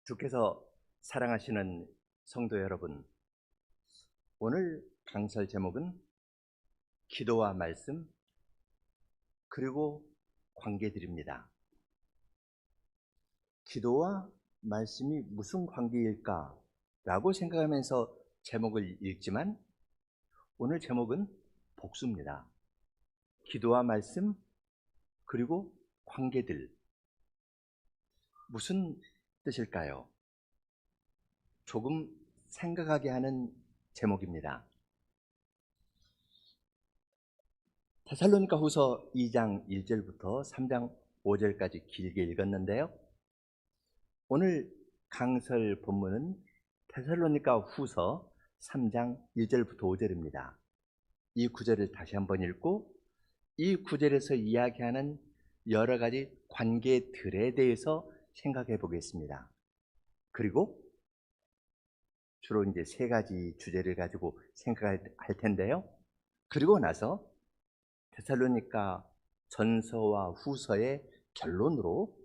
주께서 사랑하시는 성도 여러분, 오늘 강설 제목은 기도와 말씀 그리고 관계들입니다. 기도와 말씀이 무슨 관계일까? 라고 생각하면서 제목을 읽지만 오늘 제목은 복수입니다. 기도와 말씀 그리고 관계들, 무슨 뜻일까요? 조금 생각하게 하는 제목입니다. 데살로니가 후서 2장 1절부터 3장 5절까지 길게 읽었는데요. 오늘 강설 본문은 데살로니가 후서 3장 1절부터 5절입니다. 이 구절을 다시 한번 읽고 이 구절에서 이야기하는 여러 가지 관계들에 대해서 생각해 보겠습니다. 그리고 주로 이제 세 가지 주제를 가지고 생각할 텐데요. 그리고 나서 데살로니가 전서와 후서의 결론으로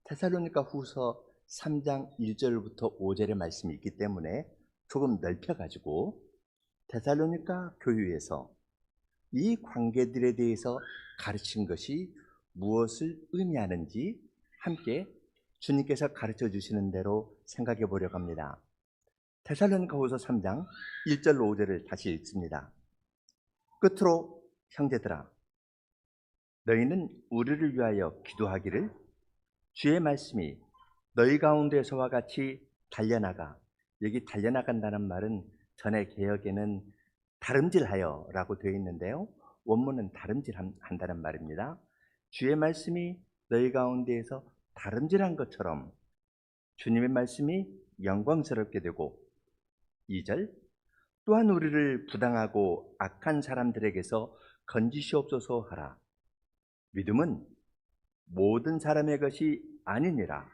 데살로니가 후서 3장 1절부터 5절의 말씀이 있기 때문에 조금 넓혀가지고 데살로니가 교회에서 이 관계들에 대해서 가르친 것이 무엇을 의미하는지 함께 주님께서 가르쳐 주시는 대로 생각해 보려고 합니다. 데살로니가 후서 3장 1절로 5절을 다시 읽습니다. 끝으로 형제들아, 너희는 우리를 위하여 기도하기를 주의 말씀이 너희 가운데서와 같이 달려나가, 여기 달려나간다는 말은 전에 개역에는 다름질하여 라고 되어 있는데요, 원문은 다름질한다는 말입니다. 주의 말씀이 너희 가운데에서 다름질한 것처럼 주님의 말씀이 영광스럽게 되고, 2절 또한 우리를 부당하고 악한 사람들에게서 건지시옵소서 하라. 믿음은 모든 사람의 것이 아니니라.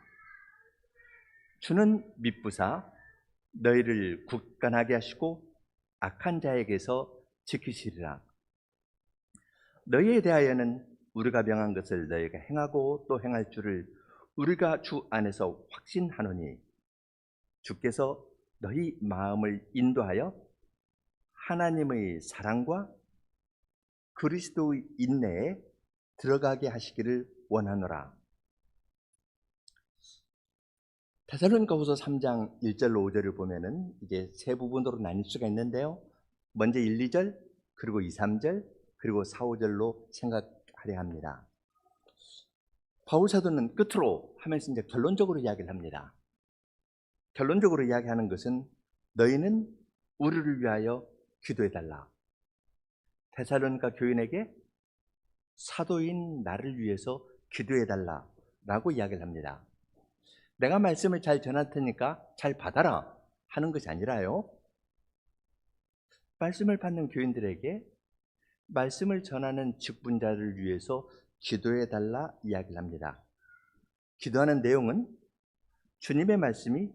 주는 미쁘사 너희를 굳건하게 하시고 악한 자에게서 지키시리라. 너희에 대하여는 우리가 명한 것을 너희가 행하고 또 행할 줄을 우리가 주 안에서 확신하노니, 주께서 너희 마음을 인도하여 하나님의 사랑과 그리스도의 인내에 들어가게 하시기를 원하노라. 데살로니가 후서 3장 1절로 5절을 보면은 이게 세 부분으로 나뉠 수가 있는데요. 먼저 1, 2절, 그리고 2, 3절, 그리고 4, 5절로 생각하려 합니다. 바울 사도는 끝으로 하면서 이제 결론적으로 이야기를 합니다. 결론적으로 이야기하는 것은 너희는 우리를 위하여 기도해달라. 데살로니가 교인에게 사도인 나를 위해서 기도해달라 라고 이야기를 합니다. 내가 말씀을 잘 전할 테니까 잘 받아라 하는 것이 아니라요, 말씀을 받는 교인들에게 말씀을 전하는 직분자를 위해서 기도해달라 이야기를 합니다. 기도하는 내용은 주님의 말씀이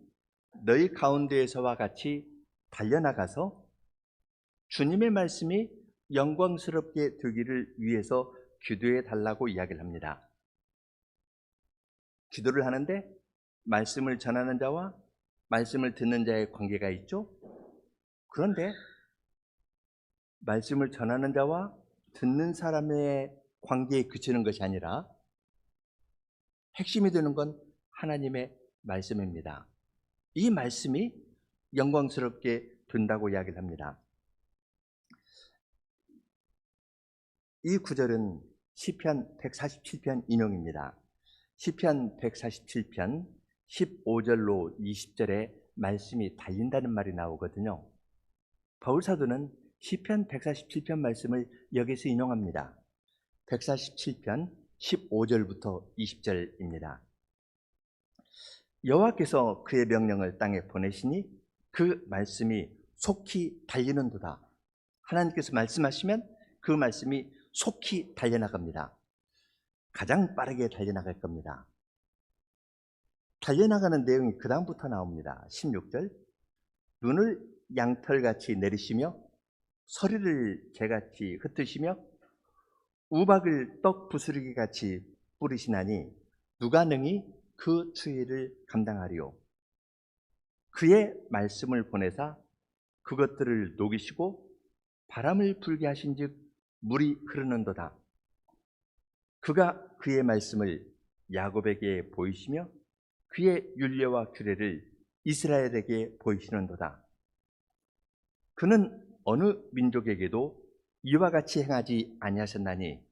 너희 가운데에서와 같이 달려나가서 주님의 말씀이 영광스럽게 되기를 위해서 기도해 달라고 이야기를 합니다. 기도를 하는데 말씀을 전하는 자와 말씀을 듣는 자의 관계가 있죠. 그런데 말씀을 전하는 자와 듣는 사람의 관계에 그치는 것이 아니라 핵심이 되는 건 하나님의 말씀입니다. 이 말씀이 영광스럽게 된다고 이야기를 합니다. 이 구절은 시편 147편 인용입니다. 시편 147편 15절로 20절에 말씀이 달린다는 말이 나오거든요. 바울 사도는 시편 147편 말씀을 여기서 인용합니다. 147편 15절부터 20절입니다. 여호와께서 그의 명령을 땅에 보내시니 그 말씀이 속히 달리는도다. 하나님께서 말씀하시면 그 말씀이 속히 달려나갑니다. 가장 빠르게 달려나갈 겁니다. 달려나가는 내용이 그 다음부터 나옵니다. 16절 눈을 양털같이 내리시며 서리를 개같이 흩으시며 우박을 떡 부스러기같이 뿌리시나니 누가 능히 그 추위를 감당하리요. 그의 말씀을 보내사 그것들을 녹이시고 바람을 불게 하신즉 물이 흐르는도다. 그가 그의 말씀을 야곱에게 보이시며 그의 율례와 규례를 이스라엘에게 보이시는도다. 그는 어느 민족에게도 이와 같이 행하지 아니하셨나니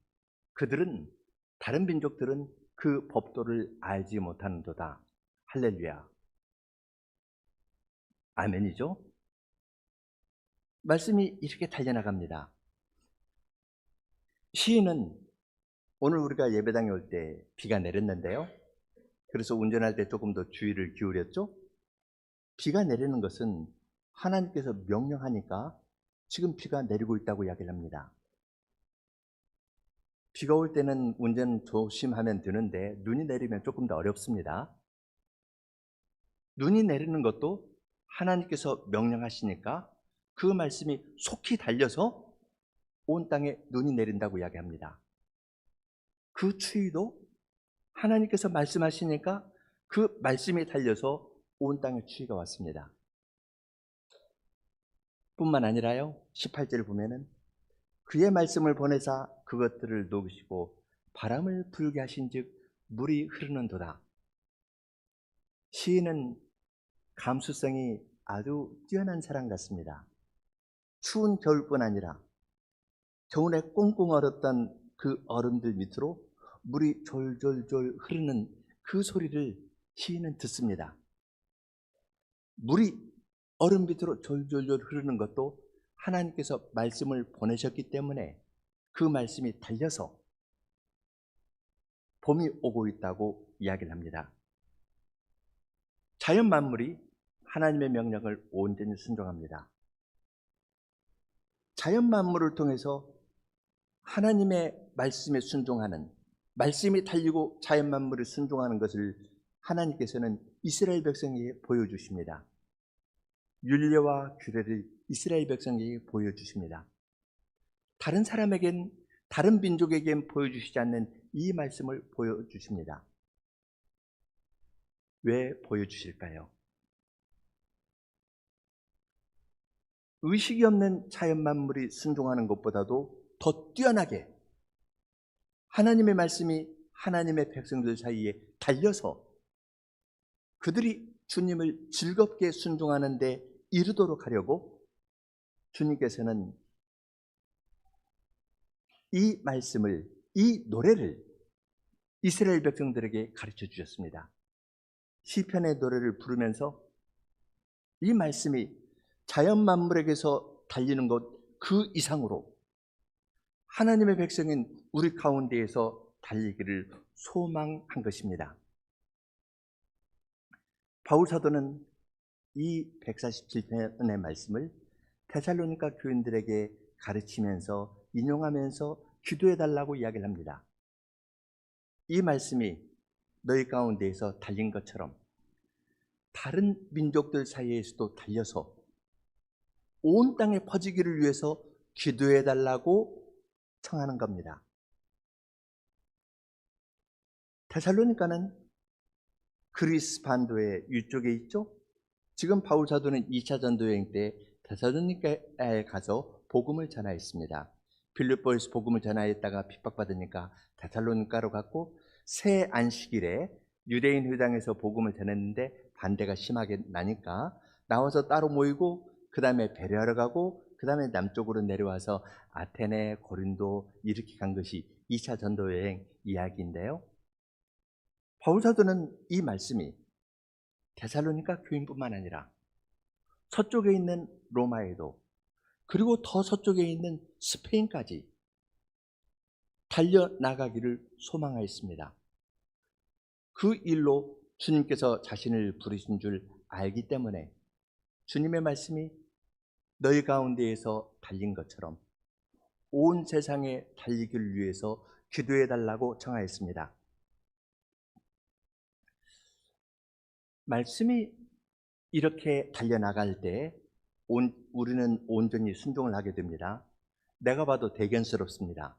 그들은 다른 민족들은 그 법도를 알지 못하는도다. 할렐루야. 아멘이죠? 말씀이 이렇게 달려나갑니다. 시인은 오늘 우리가 예배당에 올 때 비가 내렸는데요. 그래서 운전할 때 조금 더 주의를 기울였죠. 비가 내리는 것은 하나님께서 명령하니까 지금 비가 내리고 있다고 이야기를 합니다. 비가 올 때는 운전 조심하면 되는데 눈이 내리면 조금 더 어렵습니다. 눈이 내리는 것도 하나님께서 명령하시니까 그 말씀이 속히 달려서 온 땅에 눈이 내린다고 이야기합니다. 그 추위도 하나님께서 말씀하시니까 그 말씀이 달려서 온 땅에 추위가 왔습니다. 뿐만 아니라요, 18절을 보면은 그의 말씀을 보내사 그것들을 녹이시고 바람을 불게 하신즉 물이 흐르는도다. 시인은 감수성이 아주 뛰어난 사람 같습니다. 추운 겨울뿐 아니라 겨울에 꽁꽁 얼었던 그 얼음들 밑으로 물이 졸졸졸 흐르는 그 소리를 시인은 듣습니다. 물이 얼음 밑으로 졸졸졸 흐르는 것도 하나님께서 말씀을 보내셨기 때문에 그 말씀이 달려서 봄이 오고 있다고 이야기를 합니다. 자연 만물이 하나님의 명령을 온전히 순종합니다. 자연 만물을 통해서 하나님의 말씀에 순종하는, 말씀이 달리고 자연 만물을 순종하는 것을 하나님께서는 이스라엘 백성에게 보여주십니다. 율례와 규례를 이스라엘 백성에게 보여주십니다. 다른 사람에겐, 다른 민족에겐 보여주시지 않는 이 말씀을 보여주십니다. 왜 보여주실까요? 의식이 없는 자연 만물이 순종하는 것보다도 더 뛰어나게 하나님의 말씀이 하나님의 백성들 사이에 달려서 그들이 주님을 즐겁게 순종하는 데 이르도록 하려고 주님께서는 이 말씀을, 이 노래를 이스라엘 백성들에게 가르쳐 주셨습니다. 시편의 노래를 부르면서 이 말씀이 자연 만물에게서 달리는 것 그 이상으로 하나님의 백성인 우리 가운데에서 달리기를 소망한 것입니다. 바울 사도는 이 147편의 말씀을 데살로니가 교인들에게 가르치면서 인용하면서 기도해 달라고 이야기를 합니다. 이 말씀이 너희 가운데에서 달린 것처럼 다른 민족들 사이에서도 달려서 온 땅에 퍼지기를 위해서 기도해 달라고 청하는 겁니다. 데살로니가는 그리스 반도의 위쪽에 있죠. 지금 바울 사도는 2차 전도 여행 때 데살로니가에 가서 복음을 전하였습니다. 빌립보에서 복음을 전하였다가 핍박받으니까 데살로니가로 갔고 새 안식일에 유대인 회당에서 복음을 전했는데 반대가 심하게 나니까 나와서 따로 모이고 그 다음에 배려하러 가고 그 다음에 남쪽으로 내려와서 아테네, 고린도 이렇게 간 것이 2차 전도 여행 이야기인데요. 바울 사도는 이 말씀이 데살로니가 교인뿐만 아니라 서쪽에 있는 로마에도 그리고 더 서쪽에 있는 스페인까지 달려나가기를 소망하였습니다. 그 일로 주님께서 자신을 부르신 줄 알기 때문에 주님의 말씀이 너희 가운데에서 달린 것처럼 온 세상에 달리기를 위해서 기도해 달라고 청하였습니다. 말씀이 이렇게 달려나갈 때 우리는 온전히 순종을 하게 됩니다. 내가 봐도 대견스럽습니다.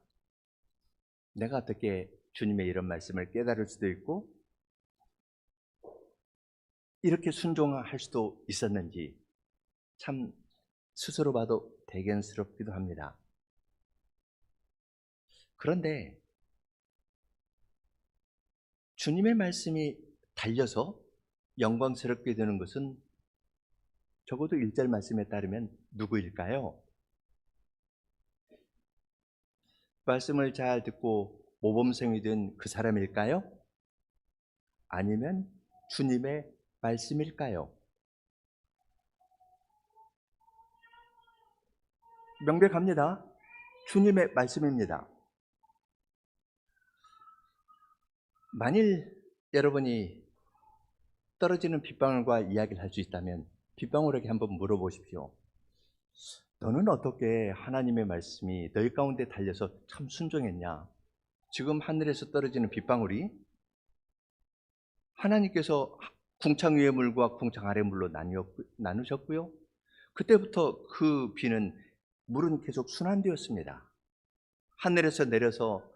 내가 어떻게 주님의 이런 말씀을 깨달을 수도 있고 이렇게 순종할 수도 있었는지 참 스스로 봐도 대견스럽기도 합니다. 그런데 주님의 말씀이 달려서 영광스럽게 되는 것은 적어도 1절 말씀에 따르면 누구일까요? 말씀을 잘 듣고 모범생이 된 그 사람일까요? 아니면 주님의 말씀일까요? 명백합니다. 주님의 말씀입니다. 만일 여러분이 떨어지는 빗방울과 이야기를 할 수 있다면 빗방울에게 한번 물어보십시오. 너는 어떻게 하나님의 말씀이 너희 가운데 달려서 참 순종했냐? 지금 하늘에서 떨어지는 빗방울이 하나님께서 궁창 위의 물과 궁창 아래 물로 나누셨고요. 그때부터 그 비는 물은 계속 순환되었습니다. 하늘에서 내려서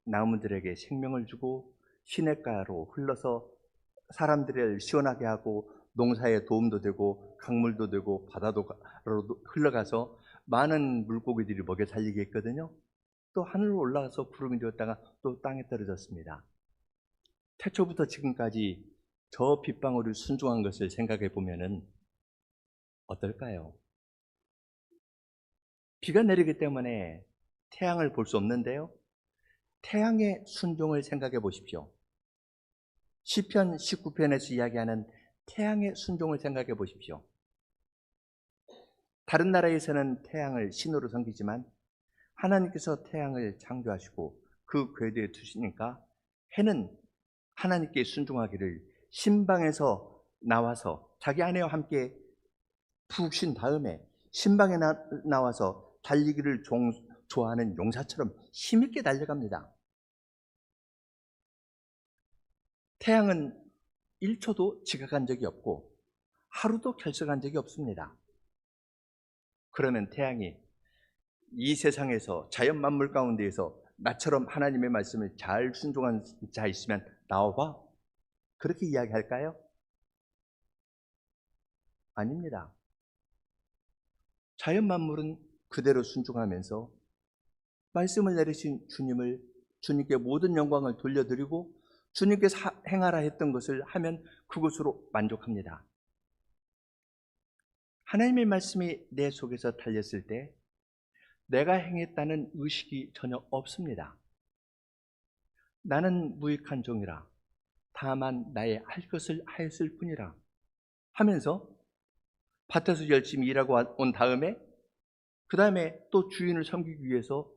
나무들에게 생명을 주고 시냇가로 흘러서 사람들을 시원하게 하고 농사에 도움도 되고 강물도 되고 바다로 흘러가서 많은 물고기들이 먹여 살리게 했거든요. 또 하늘로 올라가서 구름이 되었다가 또 땅에 떨어졌습니다. 태초부터 지금까지 저 빗방울이 순종한 것을 생각해 보면은 어떨까요? 비가 내리기 때문에 태양을 볼 수 없는데요. 태양의 순종을 생각해 보십시오. 시편 19편에서 이야기하는 태양의 순종을 생각해 보십시오. 다른 나라에서는 태양을 신으로 섬기지만 하나님께서 태양을 창조하시고 그 궤도에 두시니까 해는 하나님께 순종하기를 신방에서 나와서 자기 아내와 함께 푹 쉰 다음에 신방에 나와서 달리기를 좋아하는 용사처럼 힘있게 달려갑니다. 태양은 1초도 지각한 적이 없고 하루도 결석한 적이 없습니다. 그러면 태양이 이 세상에서 자연 만물 가운데에서 나처럼 하나님의 말씀을 잘 순종한 자 있으면 나와봐, 그렇게 이야기할까요? 아닙니다. 자연 만물은 그대로 순종하면서 말씀을 내리신 주님께 모든 영광을 돌려드리고 주님께서 행하라 했던 것을 하면 그것으로 만족합니다. 하나님의 말씀이 내 속에서 달렸을 때 내가 행했다는 의식이 전혀 없습니다. 나는 무익한 종이라 다만 나의 할 것을 하였을 뿐이라 하면서 밭에서 열심히 일하고 온 다음에 그 다음에 또 주인을 섬기기 위해서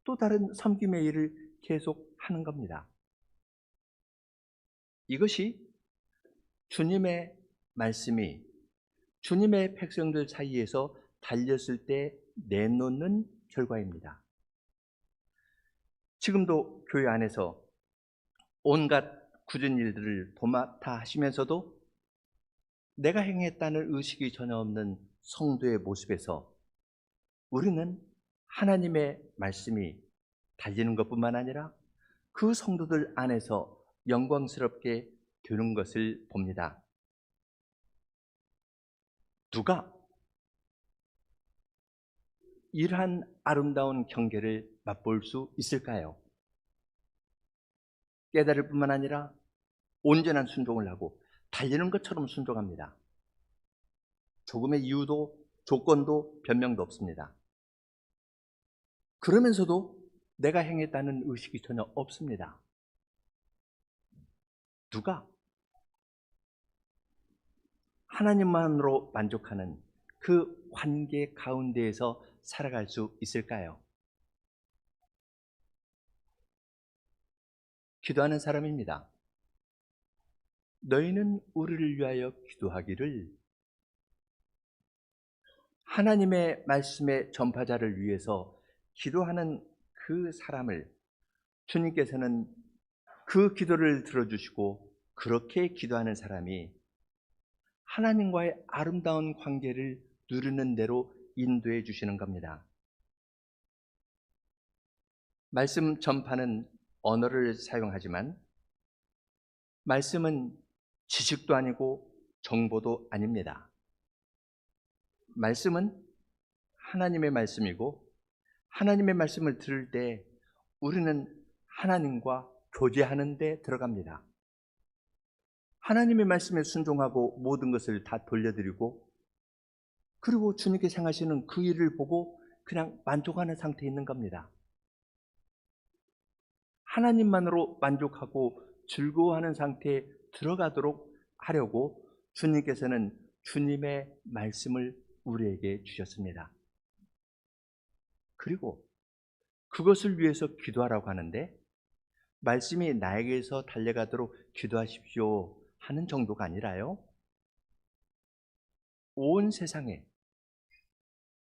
또 다른 섬김의 일을 계속 하는 겁니다. 이것이 주님의 말씀이 주님의 백성들 사이에서 달렸을 때 내놓는 결과입니다. 지금도 교회 안에서 온갖 굳은 일들을 도맡아 하시면서도 내가 행했다는 의식이 전혀 없는 성도의 모습에서 우리는 하나님의 말씀이 달리는 것뿐만 아니라 그 성도들 안에서 영광스럽게 되는 것을 봅니다. 누가 이러한 아름다운 경계를 맛볼 수 있을까요? 깨달을 뿐만 아니라 온전한 순종을 하고 달리는 것처럼 순종합니다. 조금의 이유도 조건도 변명도 없습니다. 그러면서도 내가 행했다는 의식이 전혀 없습니다. 누가 하나님만으로 만족하는 그 관계 가운데에서 살아갈 수 있을까요? 기도하는 사람입니다. 너희는 우리를 위하여 기도하기를, 하나님의 말씀의 전파자를 위해서 기도하는 그 사람을 주님께서는 그 기도를 들어주시고 그렇게 기도하는 사람이 하나님과의 아름다운 관계를 누리는 대로 인도해 주시는 겁니다. 말씀 전파는 언어를 사용하지만 말씀은 지식도 아니고 정보도 아닙니다. 말씀은 하나님의 말씀이고 하나님의 말씀을 들을 때 우리는 하나님과 교제하는 데 들어갑니다. 하나님의 말씀에 순종하고 모든 것을 다 돌려드리고 그리고 주님께서 행하시는 그 일을 보고 그냥 만족하는 상태에 있는 겁니다. 하나님만으로 만족하고 즐거워하는 상태에 들어가도록 하려고 주님께서는 주님의 말씀을 우리에게 주셨습니다. 그리고 그것을 위해서 기도하라고 하는데 말씀이 나에게서 달려가도록 기도하십시오 하는 정도가 아니라요. 온 세상에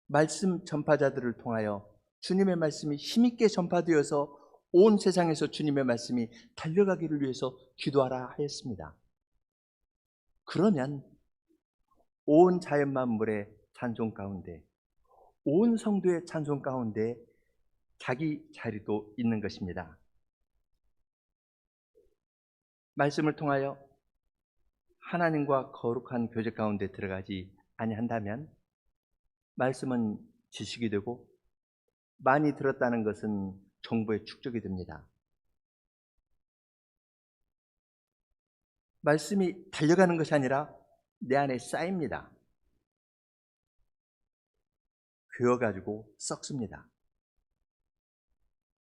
말씀 전파자들을 통하여 주님의 말씀이 힘있게 전파되어서 온 세상에서 주님의 말씀이 달려가기를 위해서 기도하라 하였습니다. 그러면 온 자연 만물의 찬송 가운데, 온 성도의 찬송 가운데 자기 자리도 있는 것입니다. 말씀을 통하여 하나님과 거룩한 교제 가운데 들어가지 아니한다면 말씀은 지식이 되고 많이 들었다는 것은 정보의 축적이 됩니다. 말씀이 달려가는 것이 아니라 내 안에 쌓입니다. 괴어가지고 썩습니다.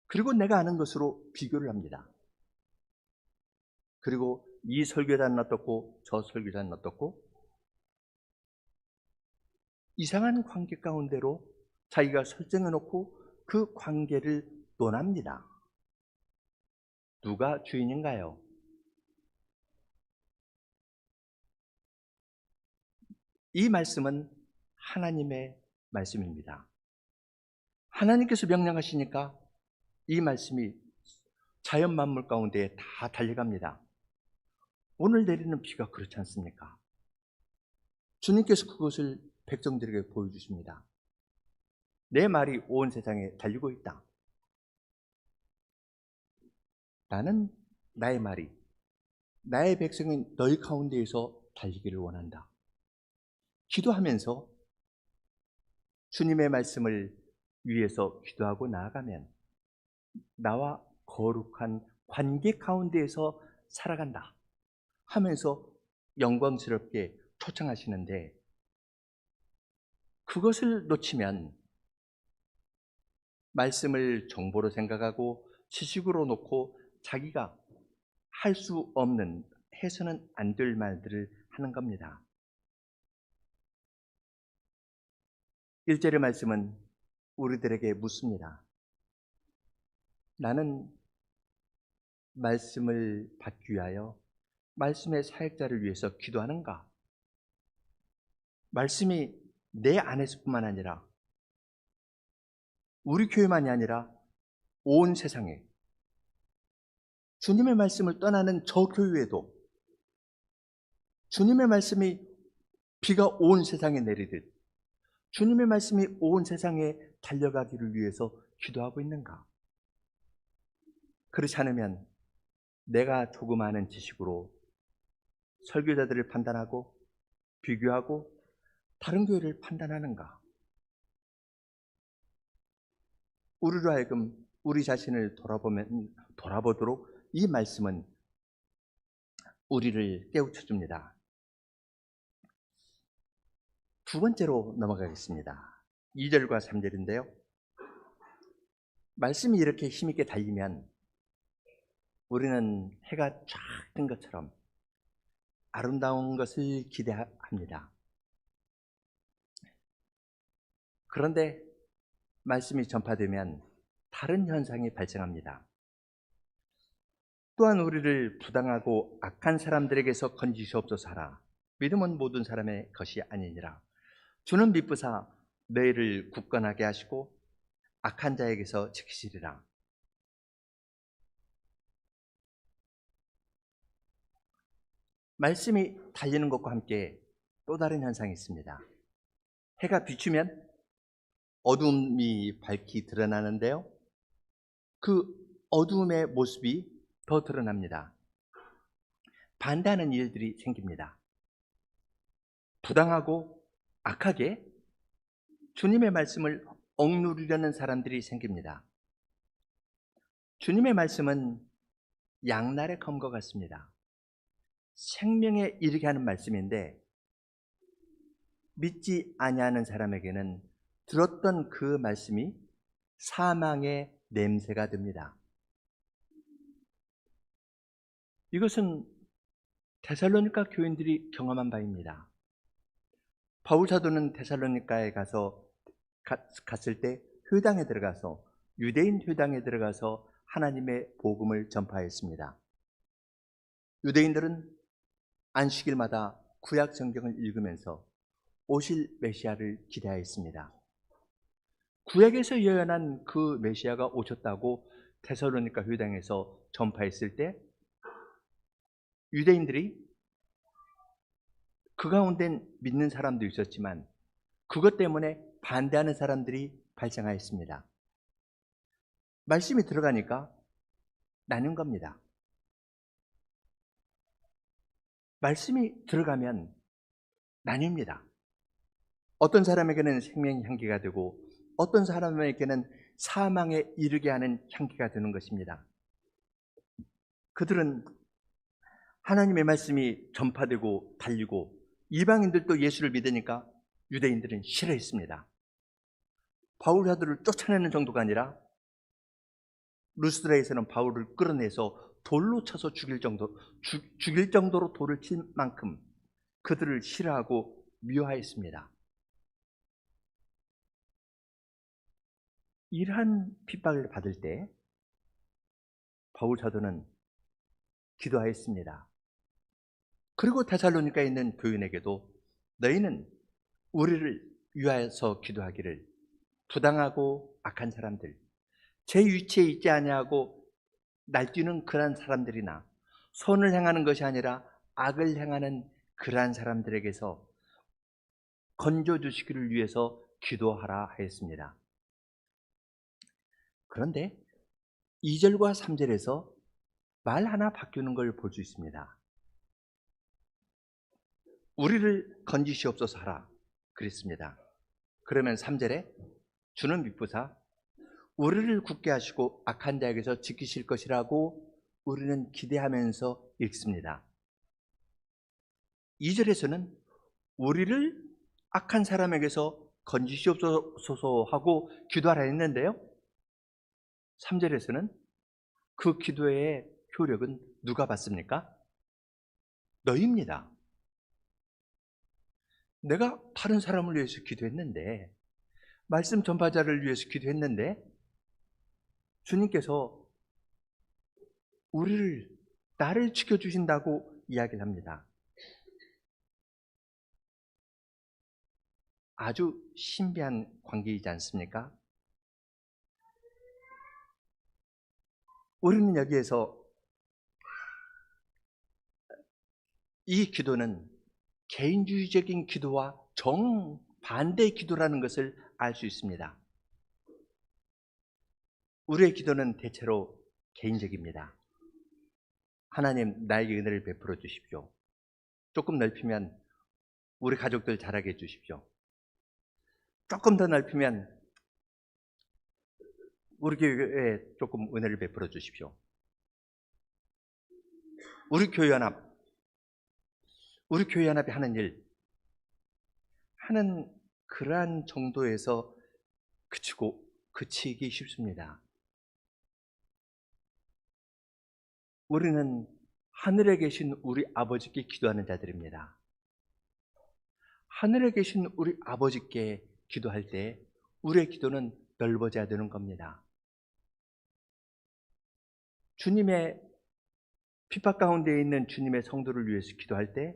그리고 내가 아는 것으로 비교를 합니다. 그리고 이 설교자는 어떻고 저 설교자는 어떻고 이상한 관계 가운데로 자기가 설정해놓고 그 관계를 논합니다. 누가 주인인가요? 이 말씀은 하나님의 말씀입니다. 하나님께서 명령하시니까 이 말씀이 자연 만물 가운데 다 달려갑니다. 오늘 내리는 비가 그렇지 않습니까? 주님께서 그것을 백성들에게 보여주십니다. 내 말이 온 세상에 달리고 있다. 나는 나의 말이 나의 백성인 너희 가운데에서 달리기를 원한다. 기도하면서 주님의 말씀을 위해서 기도하고 나아가면 나와 거룩한 관계 가운데에서 살아간다 하면서 영광스럽게 초청하시는데 그것을 놓치면 말씀을 정보로 생각하고 지식으로 놓고 자기가 할 수 없는 해서는 안 될 말들을 하는 겁니다. 1절의 말씀은 우리들에게 묻습니다. 나는 말씀을 받기 위하여 말씀의 사역자를 위해서 기도하는가? 말씀이 내 안에서뿐만 아니라 우리 교회만이 아니라 온 세상에 주님의 말씀을 떠나는 저 교회에도 주님의 말씀이 비가 온 세상에 내리듯 주님의 말씀이 온 세상에 달려가기를 위해서 기도하고 있는가? 그렇지 않으면 내가 조금 아는 지식으로 설교자들을 판단하고 비교하고 다른 교회를 판단하는가? 우리로 하여금 우리 자신을 돌아보도록 이 말씀은 우리를 깨우쳐 줍니다. 두 번째로 넘어가겠습니다. 2절과 3절인데요. 말씀이 이렇게 힘있게 달리면 우리는 해가 쫙 뜬 것처럼 아름다운 것을 기대합니다. 그런데 말씀이 전파되면 다른 현상이 발생합니다. 또한 우리를 부당하고 악한 사람들에게서 건지시옵소서 하라. 믿음은 모든 사람의 것이 아니니라. 주는 미쁘사 너희를 굳건하게 하시고 악한 자에게서 지키시리라. 말씀이 달리는 것과 함께 또 다른 현상이 있습니다. 해가 비추면 어둠이 밝히 드러나는데요. 그 어둠의 모습이 더 드러납니다. 반대하는 일들이 생깁니다. 부당하고 악하게 주님의 말씀을 억누르려는 사람들이 생깁니다. 주님의 말씀은 양날의 검과 같습니다. 생명에 이르게 하는 말씀인데 믿지 아니하는 사람에게는 들었던 그 말씀이 사망의 냄새가 됩니다. 이것은 데살로니가 교인들이 경험한 바입니다. 바울 사도는 데살로니가에 갔을 때 회당에 들어가서 유대인 회당에 들어가서 하나님의 복음을 전파했습니다. 유대인들은 안식일마다 구약 성경을 읽으면서 오실 메시아를 기대하였습니다. 구약에서 예언한 그 메시아가 오셨다고 데살로니가 회당에서 전파했을 때 유대인들이 그 가운데 믿는 사람도 있었지만 그것 때문에 반대하는 사람들이 발생하였습니다. 말씀이 들어가니까 나는 겁니다. 말씀이 들어가면 나뉩니다. 어떤 사람에게는 생명의 향기가 되고 어떤 사람에게는 사망에 이르게 하는 향기가 되는 것입니다. 그들은 하나님의 말씀이 전파되고 달리고 이방인들도 예수를 믿으니까 유대인들은 싫어했습니다. 바울 사도를 쫓아내는 정도가 아니라 루스드라에서는 바울을 끌어내서 돌로 쳐서 죽일 정도로 돌을 칠 만큼 그들을 싫어하고 미워하였습니다. 이러한 핍박을 받을 때 바울 사도는 기도하였습니다. 그리고 데살로니가에 있는 교인에게도 너희는 우리를 위하여서 기도하기를 부당하고 악한 사람들, 제 위치에 있지 아니하고 날뛰는 그러한 사람들이나 선을 행하는 것이 아니라 악을 행하는 그러한 사람들에게서 건져주시기를 위해서 기도하라 하였습니다. 그런데 2절과 3절에서 말 하나 바뀌는 걸 볼 수 있습니다. 우리를 건지시옵소서 하라 그랬습니다. 그러면 3절에 주는 믿부사 우리를 굳게 하시고 악한 자에게서 지키실 것이라고 우리는 기대하면서 읽습니다. 2절에서는 우리를 악한 사람에게서 건지시옵소서 하고 기도하라 했는데요, 3절에서는 그 기도의 효력은 누가 받습니까? 너희입니다. 내가 다른 사람을 위해서 기도했는데, 말씀 전파자를 위해서 기도했는데 주님께서 나를 지켜주신다고 이야기를 합니다. 아주 신비한 관계이지 않습니까? 우리는 여기에서 이 기도는 개인주의적인 기도와 정반대의 기도라는 것을 알 수 있습니다. 우리의 기도는 대체로 개인적입니다. 하나님, 나에게 은혜를 베풀어 주십시오. 조금 넓히면 우리 가족들 자라게 해주십시오. 조금 더 넓히면 우리 교회에 조금 은혜를 베풀어 주십시오. 우리 교회 연합이 하는 그러한 정도에서 그치기 쉽습니다. 우리는 하늘에 계신 우리 아버지께 기도하는 자들입니다. 하늘에 계신 우리 아버지께 기도할 때 우리의 기도는 넓어져야 되는 겁니다. 주님의 핍박 가운데 있는 주님의 성도를 위해서 기도할 때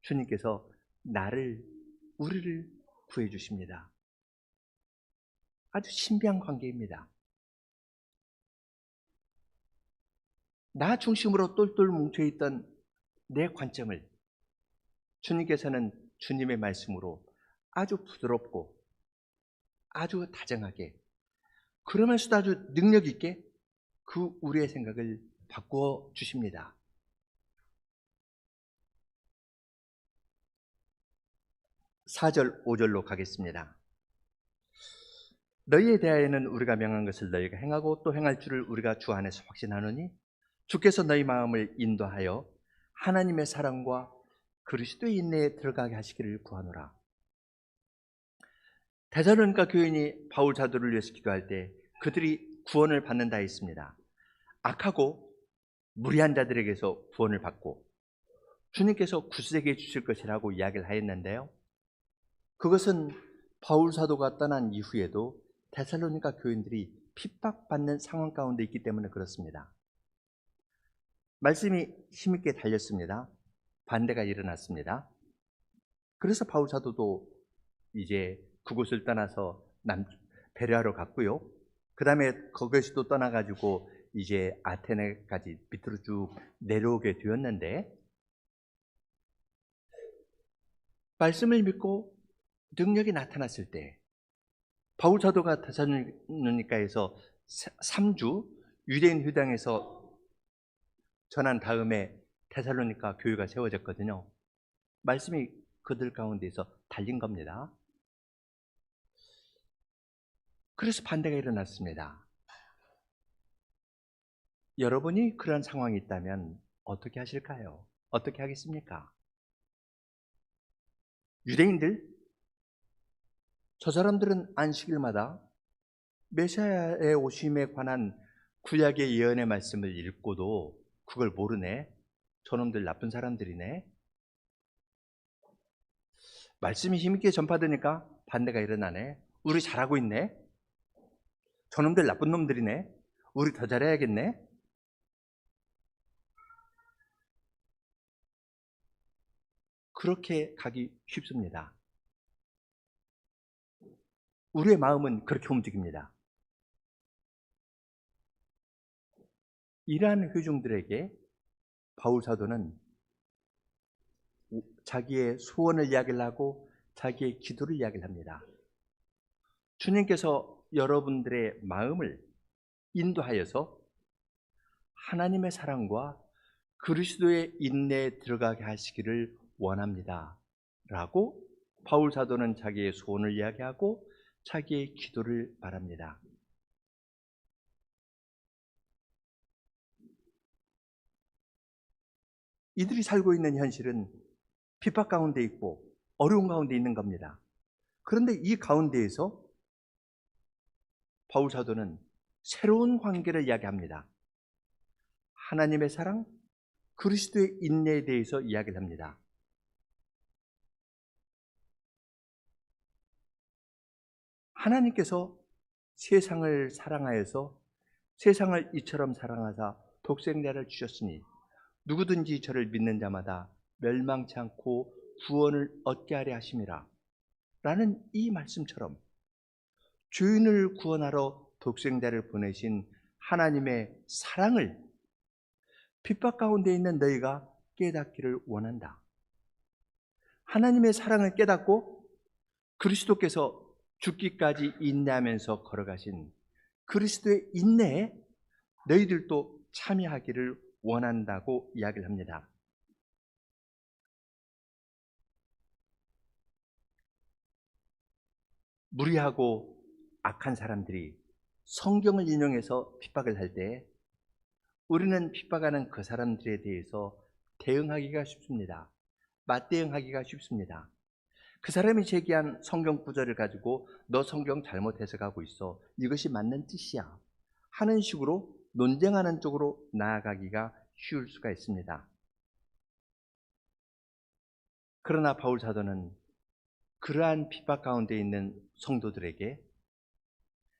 주님께서 우리를 구해 주십니다. 아주 신비한 관계입니다. 나 중심으로 똘똘 뭉쳐있던 내 관점을 주님께서는 주님의 말씀으로 아주 부드럽고 아주 다정하게, 그러면서도 아주 능력 있게 우리의 생각을 바꾸어 주십니다. 4절, 5절로 가겠습니다. 너희에 대하여는 우리가 명한 것을 너희가 행하고 또 행할 줄을 우리가 주 안에서 확신하노니 주께서 너희 마음을 인도하여 하나님의 사랑과 그리스도의 인내에 들어가게 하시기를 구하노라. 데살로니가 교인이 바울 사도를 위해서 기도할 때 그들이 구원을 받는다 했습니다. 악하고 무리한 자들에게서 구원을 받고 주님께서 구세게 주실 것이라고 이야기를 하였는데요. 그것은 바울 사도가 떠난 이후에도 데살로니가 교인들이 핍박받는 상황 가운데 있기 때문에 그렇습니다. 말씀이 힘있게 달렸습니다. 반대가 일어났습니다. 그래서 바울 사도도 이제 그곳을 떠나서 베레아로 갔고요. 그 다음에 거기에서도 떠나가지고 이제 아테네까지 밑으로 쭉 내려오게 되었는데, 말씀을 믿고 능력이 나타났을 때 바울 사도가 데살로니가에서 3주 유대인 회당에서 전한 다음에 데살로니가 교회가 세워졌거든요. 말씀이 그들 가운데서 달린 겁니다. 그래서 반대가 일어났습니다. 여러분이 그런 상황이 있다면 어떻게 하실까요? 어떻게 하겠습니까? 유대인들, 저 사람들은 안식일마다 메시아의 오심에 관한 구약의 예언의 말씀을 읽고도 그걸 모르네. 저놈들 나쁜 사람들이네. 말씀이 힘있게 전파되니까 반대가 일어나네. 우리 잘하고 있네. 저놈들 나쁜 놈들이네. 우리 더 잘해야겠네. 그렇게 가기 쉽습니다. 우리의 마음은 그렇게 움직입니다. 이러한 회중들에게 바울 사도는 자기의 소원을 이야기를 하고 자기의 기도를 이야기를 합니다. 주님께서 여러분들의 마음을 인도하여서 하나님의 사랑과 그리스도의 인내에 들어가게 하시기를 원합니다. 라고 바울 사도는 자기의 소원을 이야기하고 자기의 기도를 말합니다. 이들이 살고 있는 현실은 핍박 가운데 있고 어려운 가운데 있는 겁니다. 그런데 이 가운데에서 바울 사도는 새로운 관계를 이야기합니다. 하나님의 사랑, 그리스도의 인내에 대해서 이야기를 합니다. 하나님께서 세상을 사랑하여서 세상을 이처럼 사랑하사 독생자를 주셨으니 누구든지 저를 믿는 자마다 멸망치 않고 구원을 얻게 하려 하심이라 라는 이 말씀처럼 죄인을 구원하러 독생자를 보내신 하나님의 사랑을 핍박 가운데 있는 너희가 깨닫기를 원한다. 하나님의 사랑을 깨닫고 그리스도께서 죽기까지 인내하면서 걸어가신 그리스도의 인내에 너희들도 참여하기를 원한다고 이야기를 합니다. 무리하고 악한 사람들이 성경을 인용해서 핍박을 할 때 우리는 핍박하는 그 사람들에 대해서 대응하기가 쉽습니다. 맞대응하기가 쉽습니다. 그 사람이 제기한 성경 구절을 가지고 너 성경 잘못 해석하고 있어. 이것이 맞는 뜻이야. 하는 식으로 논쟁하는 쪽으로 나아가기가 쉬울 수가 있습니다. 그러나 바울 사도는 그러한 핍박 가운데 있는 성도들에게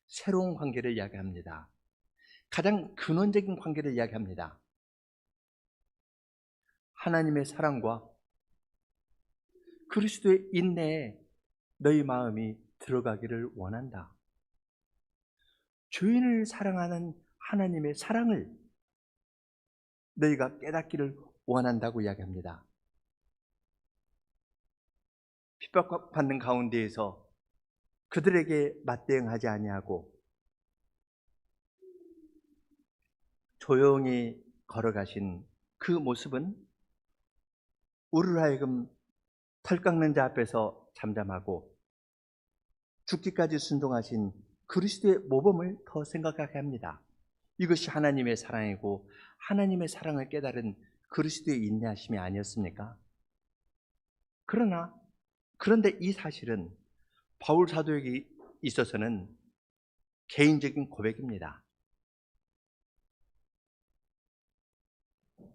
새로운 관계를 이야기합니다. 가장 근원적인 관계를 이야기합니다. 하나님의 사랑과 그리스도의 인내에 너희 마음이 들어가기를 원한다. 죄인을 사랑하는 하나님의 사랑을 너희가 깨닫기를 원한다고 이야기합니다. 핍박받는 가운데에서 그들에게 맞대응하지 아니하고 조용히 걸어가신 그 모습은 우리로 하여금 털 깎는 자 앞에서 잠잠하고 죽기까지 순종하신 그리스도의 모범을 더 생각하게 합니다. 이것이 하나님의 사랑이고 하나님의 사랑을 깨달은 그리스도의 인내하심이 아니었습니까? 그런데 이 사실은 바울 사도에게 있어서는 개인적인 고백입니다.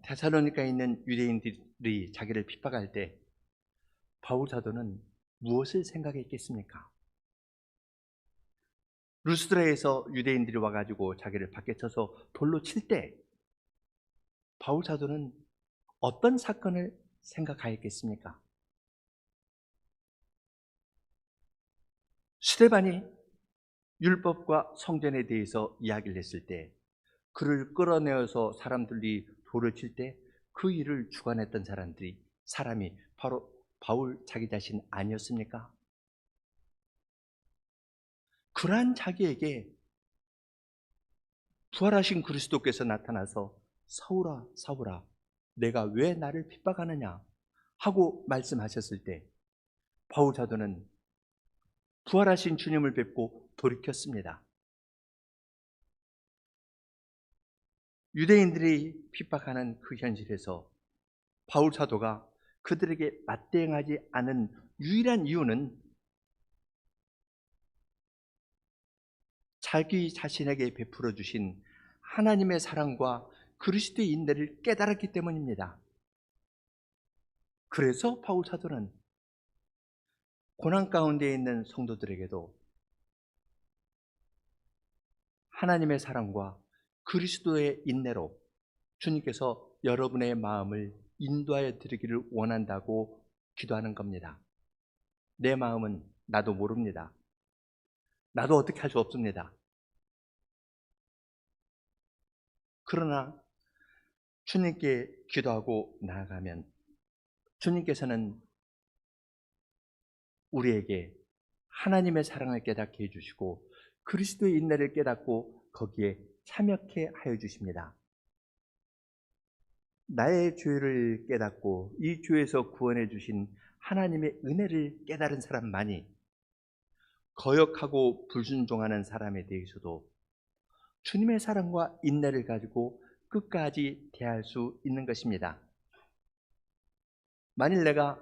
데살로니가에 있는 유대인들이 자기를 핍박할 때 바울 사도는 무엇을 생각했겠습니까? 루스드라에서 유대인들이 와가지고 자기를 밖에 쳐서 돌로 칠 때 바울 사도는 어떤 사건을 생각하였겠습니까? 스데반이 율법과 성전에 대해서 이야기를 했을 때 그를 끌어내어서 사람들이 돌을 칠 때 그 일을 주관했던 사람이 바로 바울 자기 자신 아니었습니까? 그러한 자기에게 부활하신 그리스도께서 나타나서 사울아 사울아 내가 왜 나를 핍박하느냐 하고 말씀하셨을 때 바울 사도는 부활하신 주님을 뵙고 돌이켰습니다. 유대인들이 핍박하는 그 현실에서 바울 사도가 그들에게 맞대응하지 않은 유일한 이유는 자기 자신에게 베풀어 주신 하나님의 사랑과 그리스도의 인내를 깨달았기 때문입니다. 그래서 바울 사도는 고난 가운데 있는 성도들에게도 하나님의 사랑과 그리스도의 인내로 주님께서 여러분의 마음을 인도하여 드리기를 원한다고 기도하는 겁니다. 내 마음은 나도 모릅니다. 나도 어떻게 할 수 없습니다. 그러나 주님께 기도하고 나아가면 주님께서는 우리에게 하나님의 사랑을 깨닫게 해주시고 그리스도의 인내를 깨닫고 거기에 참여케 하여 주십니다. 나의 죄를 깨닫고 이 죄에서 구원해 주신 하나님의 은혜를 깨달은 사람만이 거역하고 불순종하는 사람에 대해서도 주님의 사랑과 인내를 가지고 끝까지 대할 수 있는 것입니다. 만일 내가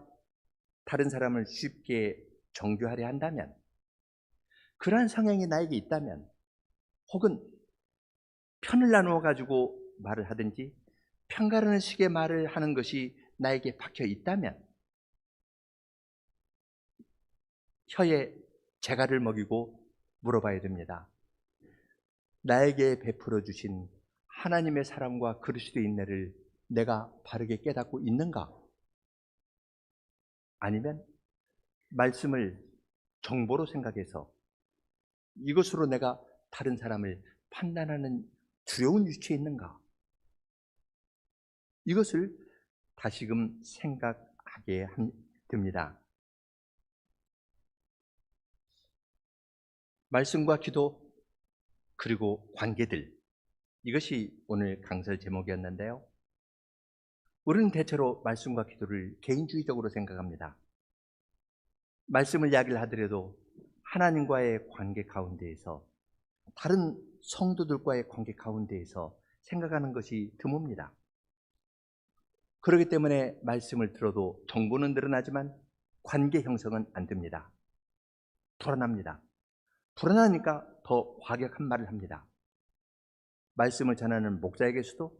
다른 사람을 쉽게 정죄하려 한다면, 그러한 성향이 나에게 있다면, 혹은 편을 나누어 가지고 말을 하든지 편가르는 식의 말을 하는 것이 나에게 박혀 있다면 혀에 재갈을 먹이고 물어봐야 됩니다. 나에게 베풀어 주신 하나님의 사랑과 그리스도의 인내를 내가 바르게 깨닫고 있는가? 아니면 말씀을 정보로 생각해서 이것으로 내가 다른 사람을 판단하는 두려운 위치에 있는가? 이것을 다시금 생각하게 됩니다. 말씀과 기도 그리고 관계들, 이것이 오늘 강설 제목이었는데요. 우리는 대체로 말씀과 기도를 개인주의적으로 생각합니다. 말씀을 이야기를 하더라도 하나님과의 관계 가운데에서 다른 성도들과의 관계 가운데에서 생각하는 것이 드뭅니다. 그렇기 때문에 말씀을 들어도 정보는 늘어나지만 관계 형성은 안 됩니다. 불안합니다. 불안하니까 더 과격한 말을 합니다. 말씀을 전하는 목자에게서도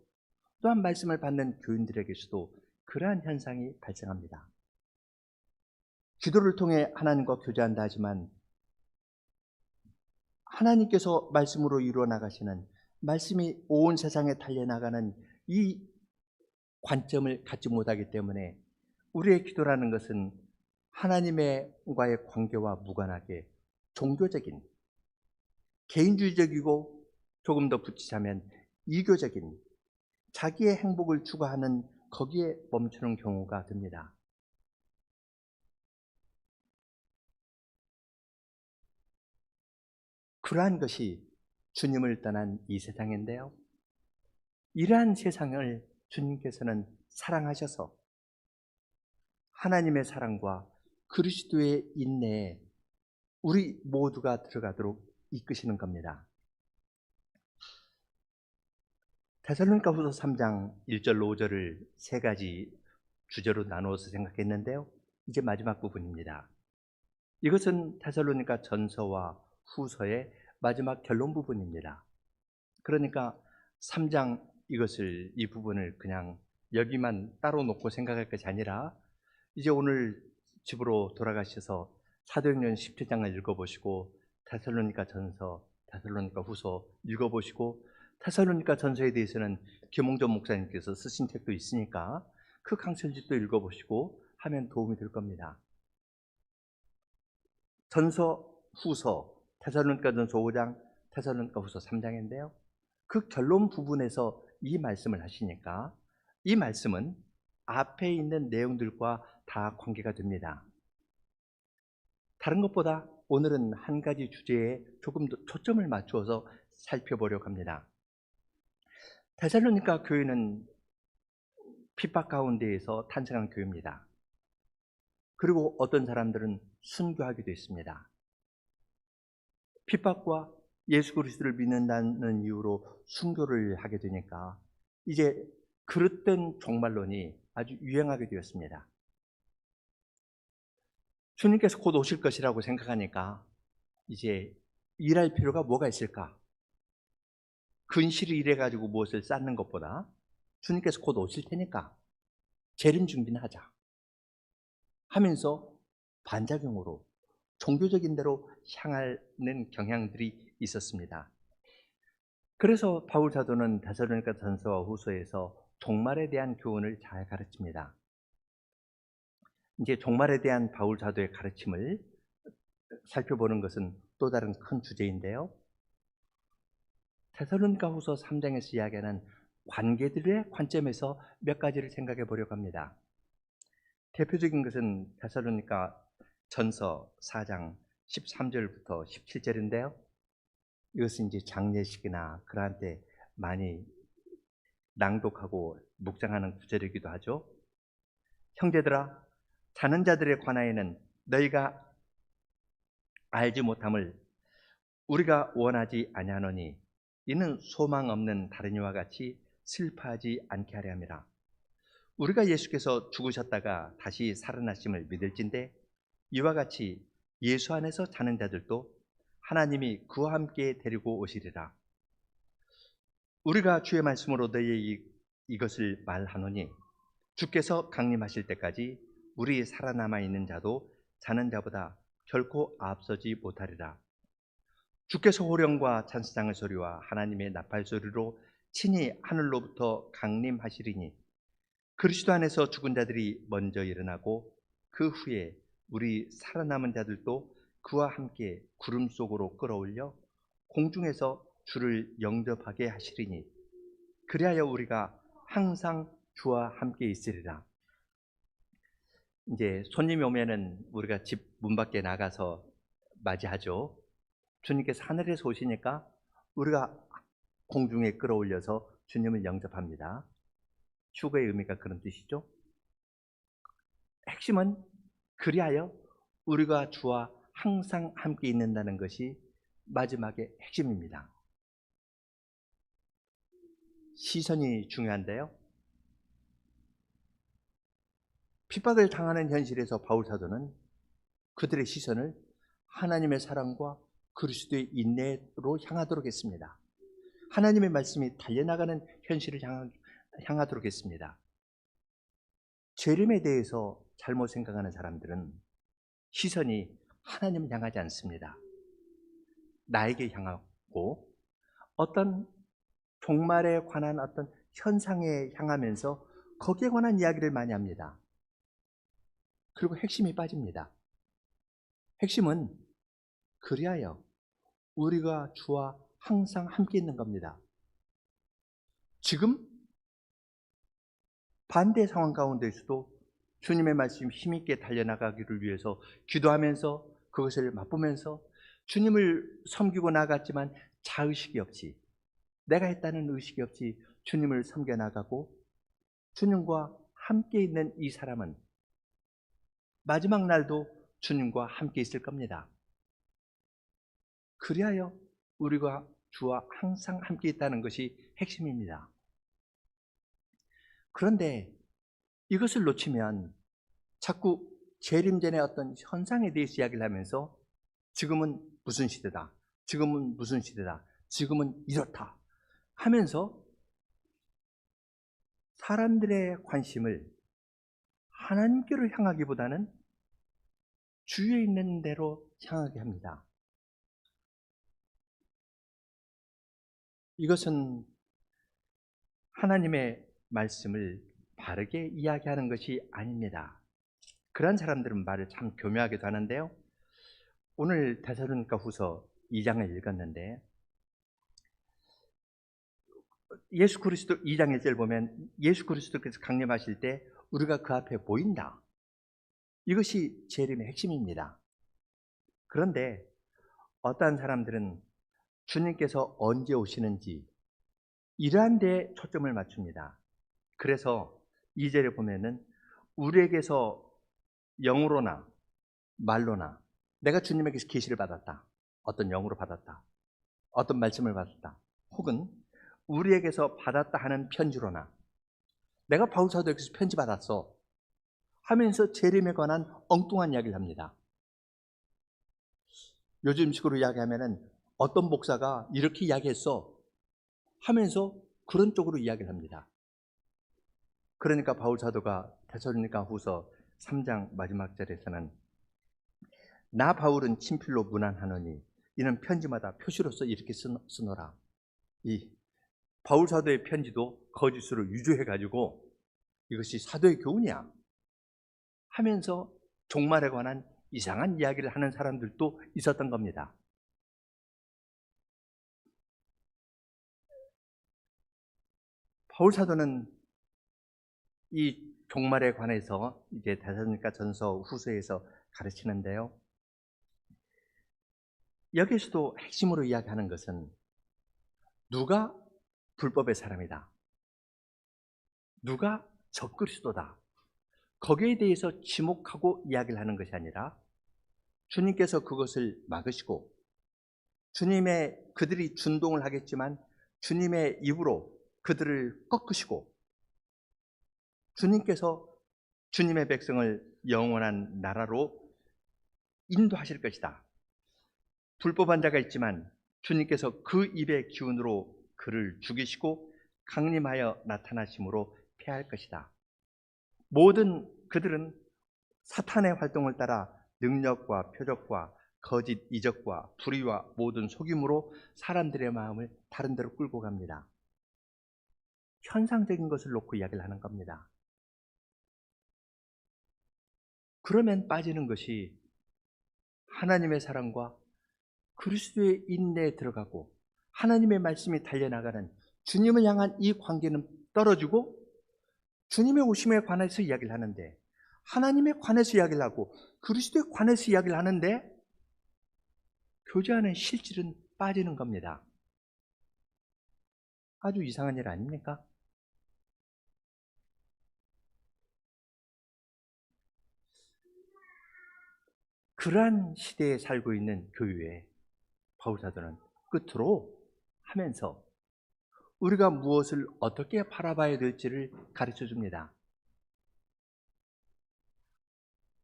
또한 말씀을 받는 교인들에게서도 그러한 현상이 발생합니다. 기도를 통해 하나님과 교제한다 하지만 하나님께서 말씀으로 이루어 나가시는 말씀이 온 세상에 달려나가는 이 관점을 갖지 못하기 때문에 우리의 기도라는 것은 하나님과의 관계와 무관하게 종교적인, 개인주의적이고 조금 더 붙이자면 이교적인 자기의 행복을 추구하는 거기에 멈추는 경우가 됩니다. 그러한 것이 주님을 떠난 이 세상인데요. 이러한 세상을 주님께서는 사랑하셔서 하나님의 사랑과 그리스도의 인내에 우리 모두가 들어가도록 이끄시는 겁니다. 데살로니가후서 3장 1절로 5절을 세 가지 주제로 나누어서 생각했는데요. 이제 마지막 부분입니다. 이것은 데살로니가 전서와 후서의 마지막 결론 부분입니다. 그러니까 3장 이 부분을 그냥 여기만 따로 놓고 생각할 것이 아니라 이제 오늘 집으로 돌아가셔서 사도행전 17장을 읽어보시고 데살로니가 전서, 데살로니가 후서 읽어보시고 데살로니가 전서에 대해서는 김홍전 목사님께서 쓰신 책도 있으니까 그 강선집도 읽어보시고 하면 도움이 될 겁니다. 전서, 후서, 데살로니가 전서 5장, 데살로니가 후서 3장인데요. 그 결론 부분에서 이 말씀을 하시니까 이 말씀은 앞에 있는 내용들과 다 관계가 됩니다. 다른 것보다 오늘은 한 가지 주제에 조금 더 초점을 맞추어서 살펴보려고 합니다. 데살로니가 교회는 핍박 가운데에서 탄생한 교회입니다. 그리고 어떤 사람들은 순교하기도 했습니다. 핍박과 예수 그리스도를 믿는다는 이유로 순교를 하게 되니까 이제 그릇된 종말론이 아주 유행하게 되었습니다. 주님께서 곧 오실 것이라고 생각하니까 이제 일할 필요가 뭐가 있을까? 근실을 일해가지고 무엇을 쌓는 것보다 주님께서 곧 오실 테니까 재림 준비는 하자 하면서 반작용으로 종교적인 대로 향하는 경향들이 있었습니다. 그래서 바울 사도는 데살로니가 전서와 후서에서 종말에 대한 교훈을 잘 가르칩니다. 이제 종말에 대한 바울 사도의 가르침을 살펴보는 것은 또 다른 큰 주제인데요. 데살로니가 후서 3장에서 이야기하는 관계들의 관점에서 몇 가지를 생각해 보려고 합니다. 대표적인 것은 데살로니가 전서 4장 13절부터 17절인데요. 이것은 이제 장례식이나 그러한 때 많이 낭독하고 묵상하는 구절이기도 하죠. 형제들아, 자는 자들에 관하여는 너희가 알지 못함을 우리가 원하지 아니하노니 이는 소망 없는 다른 이와 같이 슬퍼하지 않게 하려 함이라. 우리가 예수께서 죽으셨다가 다시 살아나심을 믿을진대 이와 같이 예수 안에서 자는 자들도 하나님이 그와 함께 데리고 오시리라. 우리가 주의 말씀으로 너희에게 이것을 말하노니 주께서 강림하실 때까지 우리 살아남아 있는 자도 자는 자보다 결코 앞서지 못하리라. 주께서 호령과 찬스장의 소리와 하나님의 나팔 소리로 친히 하늘로부터 강림하시리니 그리스도 안에서 죽은 자들이 먼저 일어나고 그 후에 우리 살아남은 자들도 그와 함께 구름 속으로 끌어올려 공중에서 주를 영접하게 하시리니 그리하여 우리가 항상 주와 함께 있으리라. 이제 손님이 오면은 우리가 집 문 밖에 나가서 맞이하죠. 주님께서 하늘에서 오시니까 우리가 공중에 끌어올려서 주님을 영접합니다. 휴거의 의미가 그런 뜻이죠. 핵심은 그리하여 우리가 주와 항상 함께 있는다는 것이 마지막의 핵심입니다. 시선이 중요한데요. 핍박을 당하는 현실에서 바울 사도는 그들의 시선을 하나님의 사랑과 그리스도의 인내로 향하도록 했습니다. 하나님의 말씀이 달려나가는 현실을 향하도록 했습니다. 재림에 대해서 잘못 생각하는 사람들은 시선이 하나님을 향하지 않습니다. 나에게 향하고 어떤 종말에 관한 어떤 현상에 향하면서 거기에 관한 이야기를 많이 합니다. 그리고 핵심이 빠집니다. 핵심은 그리하여 우리가 주와 항상 함께 있는 겁니다. 지금 반대 상황 가운데서도 주님의 말씀 힘있게 달려나가기를 위해서 기도하면서 그것을 맛보면서 주님을 섬기고 나갔지만 자의식이 없이 내가 했다는 의식이 없이 주님을 섬겨 나가고 주님과 함께 있는 이 사람은 마지막 날도 주님과 함께 있을 겁니다. 그리하여 우리가 주와 항상 함께 있다는 것이 핵심입니다. 그런데 이것을 놓치면 자꾸 재림전의 어떤 현상에 대해서 이야기를 하면서 지금은 무슨 시대다, 지금은 무슨 시대다, 지금은 이렇다 하면서 사람들의 관심을 하나님께로 향하기보다는 주위에 있는 대로 향하게 합니다. 이것은 하나님의 말씀을 바르게 이야기하는 것이 아닙니다. 그런 사람들은 말을 참 교묘하게도 하는데요. 오늘 데살로니가 후서 2장을 읽었는데 예수 그리스도 2장 1절 보면 예수 그리스도께서 강림하실 때 우리가 그 앞에 보인다. 이것이 재림의 핵심입니다. 그런데 어떠한 사람들은 주님께서 언제 오시는지 이러한 데에 초점을 맞춥니다. 그래서 2절에 보면은 우리에게서 영으로나 말로나 내가 주님에게서 계시를 받았다. 어떤 영으로 받았다. 어떤 말씀을 받았다. 혹은 우리에게서 받았다 하는 편지로나 내가 바울 사도에게서 편지 받았어 하면서 재림에 관한 엉뚱한 이야기를 합니다. 요즘식으로 이야기하면은 어떤 목사가 이렇게 이야기했어 하면서 그런 쪽으로 이야기를 합니다. 그러니까 바울 사도가 데살로니가 후서 3장 마지막 절에서는 나 바울은 친필로 문안하노니 이는 편지마다 표시로서 이렇게 쓰노라. 이 바울 사도의 편지도 거짓으로 유조해가지고 이것이 사도의 교훈이야 하면서 종말에 관한 이상한 이야기를 하는 사람들도 있었던 겁니다. 바울 사도는 이 종말에 관해서 이제 데살로니가 전서 후서에서 가르치는데요. 여기서도 핵심으로 이야기하는 것은 누가 불법의 사람이다. 누가 적그리스도다. 거기에 대해서 지목하고 이야기를 하는 것이 아니라 주님께서 그것을 막으시고 주님의 그들이 준동을 하겠지만 주님의 입으로 그들을 꺾으시고 주님께서 주님의 백성을 영원한 나라로 인도하실 것이다. 불법한 자가 있지만 주님께서 그 입의 기운으로 그를 죽이시고 강림하여 나타나심으로 패할 것이다. 모든 그들은 사탄의 활동을 따라 능력과 표적과 거짓 이적과 불의와 모든 속임으로 사람들의 마음을 다른 데로 끌고 갑니다. 현상적인 것을 놓고 이야기를 하는 겁니다. 그러면 빠지는 것이 하나님의 사랑과 그리스도의 인내에 들어가고 하나님의 말씀이 달려나가는 주님을 향한 이 관계는 떨어지고 주님의 오심에 관해서 이야기를 하는데 하나님에 관해서 이야기를 하고 그리스도에 관해서 이야기를 하는데 교제하는 실질은 빠지는 겁니다. 아주 이상한 일 아닙니까? 그러한 시대에 살고 있는 교회에 바울 사도는 끝으로 하면서 우리가 무엇을 어떻게 바라봐야 될지를 가르쳐 줍니다.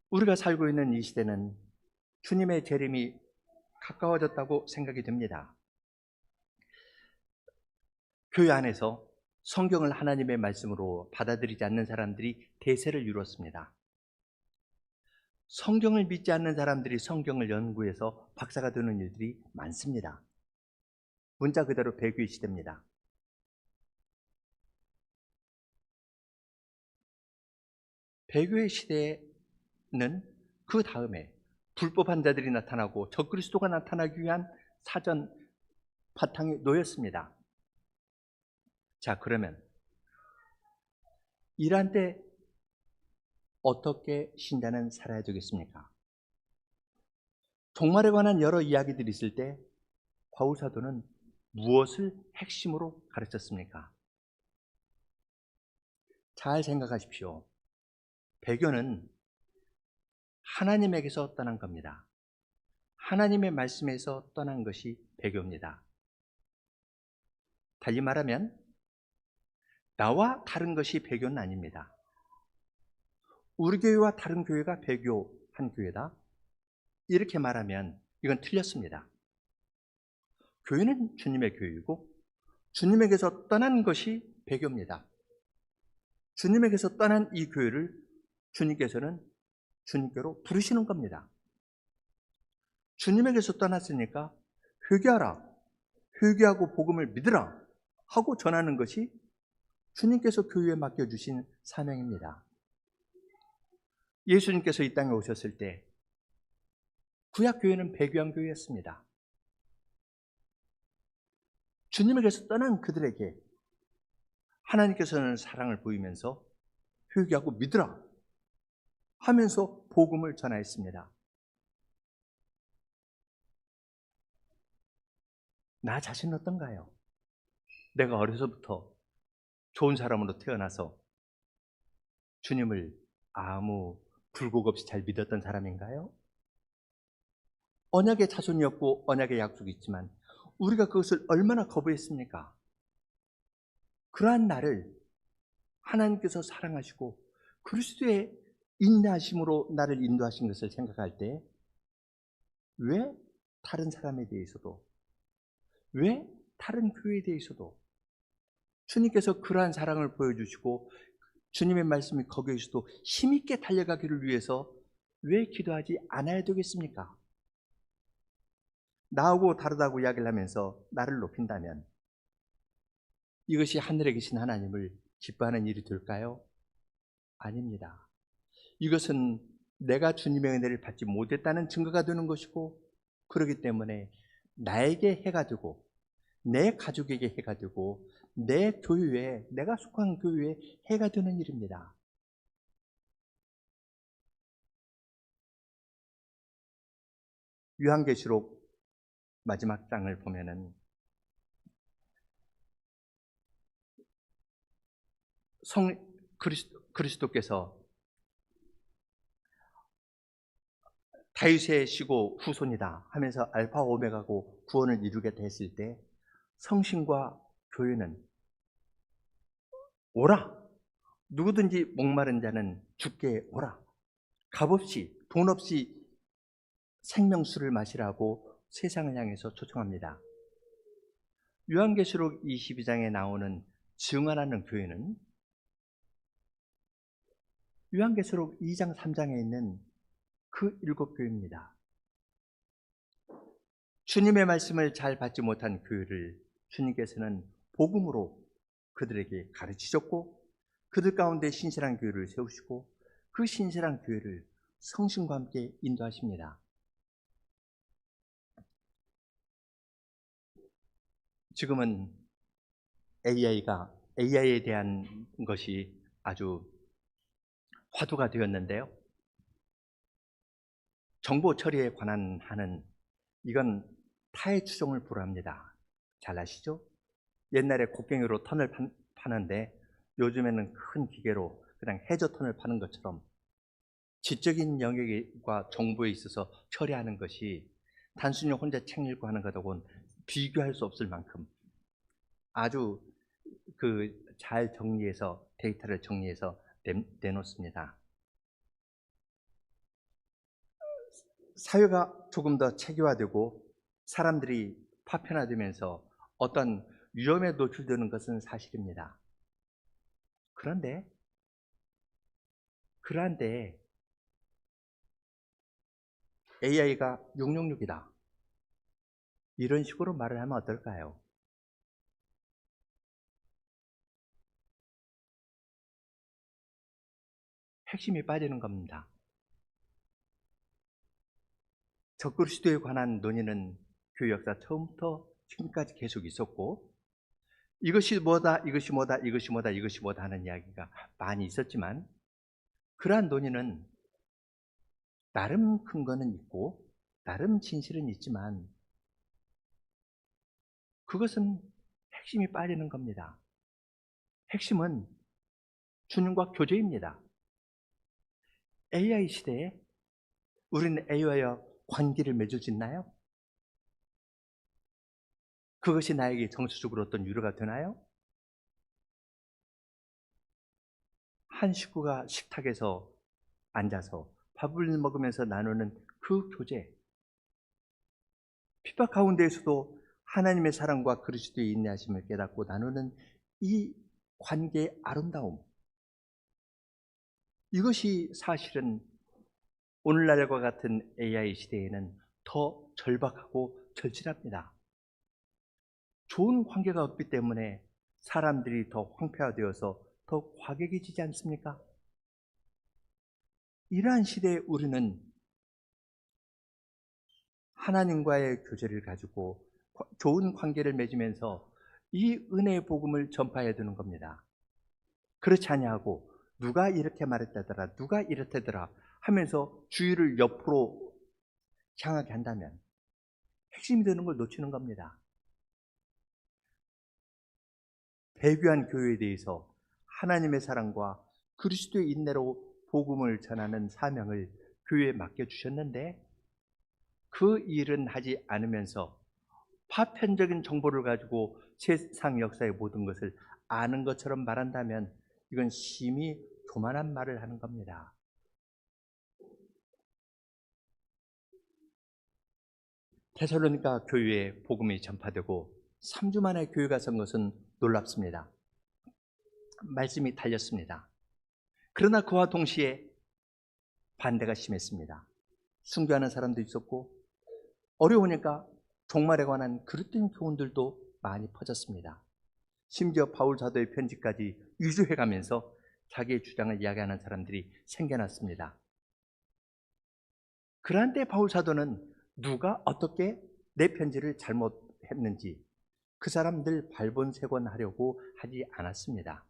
우리가 살고 있는 이 시대는 주님의 재림이 가까워졌다고 생각이 듭니다. 교회 안에서 성경을 하나님의 말씀으로 받아들이지 않는 사람들이 대세를 이루었습니다. 성경을 믿지 않는 사람들이 성경을 연구해서 박사가 되는 일들이 많습니다. 문자 그대로 배교의 시대입니다. 배교의 시대는 그 다음에 불법한 자들이 나타나고 적그리스도가 나타나기 위한 사전 바탕이 놓였습니다. 자, 그러면 이러한 때 어떻게 신자는 살아야 되겠습니까? 종말에 관한 여러 이야기들이 있을 때 바울 사도는 무엇을 핵심으로 가르쳤습니까? 잘 생각하십시오. 배교는 하나님에게서 떠난 겁니다. 하나님의 말씀에서 떠난 것이 배교입니다. 달리 말하면 나와 다른 것이 배교는 아닙니다. 우리 교회와 다른 교회가 배교한 교회다, 이렇게 말하면 이건 틀렸습니다. 교회는 주님의 교회이고 주님에게서 떠난 것이 배교입니다. 주님에게서 떠난 이 교회를 주님께서는 주님께로 부르시는 겁니다. 주님에게서 떠났으니까 회개하라, 회개하고 복음을 믿으라 하고 전하는 것이 주님께서 교회에 맡겨주신 사명입니다. 예수님께서 이 땅에 오셨을 때 구약교회는 배교한 교회였습니다. 주님에게서 떠난 그들에게 하나님께서는 사랑을 보이면서 회개하고 믿으라 하면서 복음을 전하였습니다. 나 자신은 어떤가요? 내가 어려서부터 좋은 사람으로 태어나서 주님을 아무 굴곡 없이 잘 믿었던 사람인가요? 언약의 자손이었고 언약의 약속이 있지만 우리가 그것을 얼마나 거부했습니까? 그러한 나를 하나님께서 사랑하시고 그리스도의 인내하심으로 나를 인도하신 것을 생각할 때 왜 다른 사람에 대해서도, 왜 다른 교회에 대해서도 주님께서 그러한 사랑을 보여주시고 주님의 말씀이 거기에서도 힘있게 달려가기를 위해서 왜 기도하지 않아야 되겠습니까? 나하고 다르다고 이야기를 하면서 나를 높인다면 이것이 하늘에 계신 하나님을 기뻐하는 일이 될까요? 아닙니다. 이것은 내가 주님의 은혜를 받지 못했다는 증거가 되는 것이고, 그렇기 때문에 나에게 해가 되고 내 가족에게 해가 되고 내 교회에, 내가 속한 교회에 해가 되는 일입니다. 요한계시록 마지막 장을 보면은 그리스도께서 다윗의 시고 후손이다 하면서 알파 오메가고 구원을 이루겠다 했을 때 성신과 교회는 오라, 누구든지 목마른 자는 주께 오라, 값없이 돈 없이 생명수를 마시라고 세상을 향해서 초청합니다. 요한계시록 22장에 나오는 증언하는 교회는 요한계시록 2장 3장에 있는 그 7교회입니다. 주님의 말씀을 잘 받지 못한 교회를 주님께서는 복음으로 그들에게 가르치셨고 그들 가운데 신실한 교회를 세우시고 그 신실한 교회를 성신과 함께 인도하십니다. 지금은 AI에 대한 것이 아주 화두가 되었는데요. 정보 처리에 관한 하는 이건 타의 추종을 불허합니다. 잘 아시죠? 옛날에 곡괭이로 턴을 파는데 요즘에는 큰 기계로 그냥 해저 턴을 파는 것처럼 지적인 영역과 정보에 있어서 처리하는 것이 단순히 혼자 책 읽고 하는 것하고는 비교할 수 없을 만큼 아주 잘 정리해서 데이터를 정리해서 내놓습니다. 사회가 조금 더 체계화되고 사람들이 파편화되면서 어떤 위험에 노출되는 것은 사실입니다. 그런데 AI가 666이다 이런 식으로 말을 하면 어떨까요? 핵심이 빠지는 겁니다. 적그리스도에 관한 논의는 교회 역사 처음부터 지금까지 계속 있었고 이것이 뭐다, 이것이 뭐다, 이것이 뭐다, 이것이 뭐다 하는 이야기가 많이 있었지만 그러한 논의는 나름 근거는 있고 나름 진실은 있지만 그것은 핵심이 빠지는 겁니다. 핵심은 주님과 교제입니다. AI 시대에 우리는 A와의 관계를 맺을 수 있나요? 그것이 나에게 정서적으로 어떤 위로가 되나요? 한 식구가 식탁에서 앉아서 밥을 먹으면서 나누는 그 교제, 핍박 가운데에서도 하나님의 사랑과 그리스도의 인내하심을 깨닫고 나누는 이 관계의 아름다움, 이것이 사실은 오늘날과 같은 AI 시대에는 더 절박하고 절실합니다. 좋은 관계가 없기 때문에 사람들이 더 황폐화되어서 더 과격해지지 않습니까? 이러한 시대에 우리는 하나님과의 교제를 가지고 좋은 관계를 맺으면서 이 은혜의 복음을 전파해야 되는 겁니다. 그렇지 아니하고 누가 이렇게 말했다더라, 누가 이렇다더라 하면서 주의를 옆으로 향하게 한다면 핵심이 되는 걸 놓치는 겁니다. 배교한 교회에 대해서 하나님의 사랑과 그리스도의 인내로 복음을 전하는 사명을 교회에 맡겨주셨는데 그 일은 하지 않으면서 파편적인 정보를 가지고 세상 역사의 모든 것을 아는 것처럼 말한다면 이건 심히 교만한 말을 하는 겁니다. 데살로니가 교회에 복음이 전파되고 3주 만에 교회가 선 것은 놀랍습니다. 말씀이 달렸습니다. 그러나 그와 동시에 반대가 심했습니다. 순교하는 사람도 있었고 어려우니까 종말에 관한 그릇된 교훈들도 많이 퍼졌습니다. 심지어 바울 사도의 편지까지 유주해가면서 자기의 주장을 이야기하는 사람들이 생겨났습니다. 그러한 때 바울 사도는 누가 어떻게 내 편지를 잘못했는지 그 사람들 발본색원하려고 하지 않았습니다.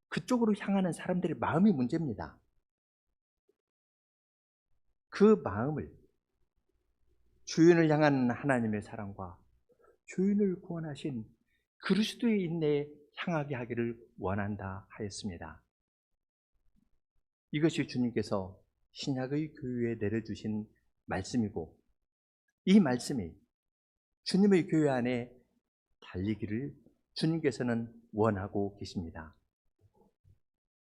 그쪽으로 향하는 사람들의 마음이 문제입니다. 그 마음을 주인을 향한 하나님의 사랑과 주인을 구원하신 그리스도의 인내에 향하게 하기를 원한다 하였습니다. 이것이 주님께서 신약의 교회에 내려주신 말씀이고 이 말씀이 주님의 교회 안에 달리기를 주님께서는 원하고 계십니다.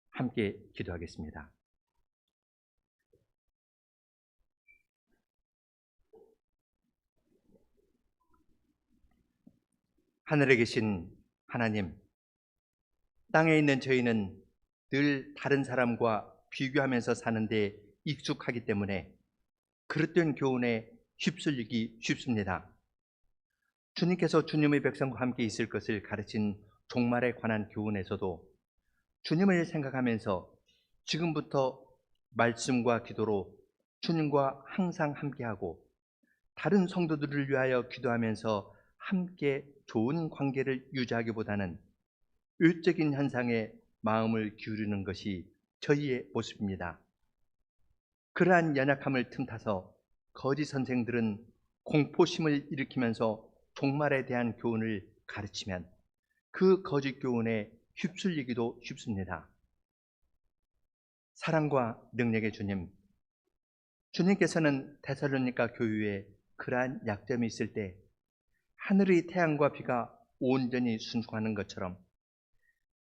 함께 기도하겠습니다. 하늘에 계신 하나님, 땅에 있는 저희는 늘 다른 사람과 비교하면서 사는데 익숙하기 때문에 그릇된 교훈에 휩쓸리기 쉽습니다. 주님께서 주님의 백성과 함께 있을 것을 가르친 종말에 관한 교훈에서도 주님을 생각하면서 지금부터 말씀과 기도로 주님과 항상 함께하고 다른 성도들을 위하여 기도하면서 함께 좋은 관계를 유지하기보다는 외적인 현상에 마음을 기울이는 것이 저희의 모습입니다. 그러한 연약함을 틈타서 거짓 선생들은 공포심을 일으키면서 종말에 대한 교훈을 가르치면 그 거짓 교훈에 휩쓸리기도 쉽습니다. 사랑과 능력의 주님, 주님께서는 데살로니가 교회에 그러한 약점이 있을 때 하늘의 태양과 비가 온전히 순종하는 것처럼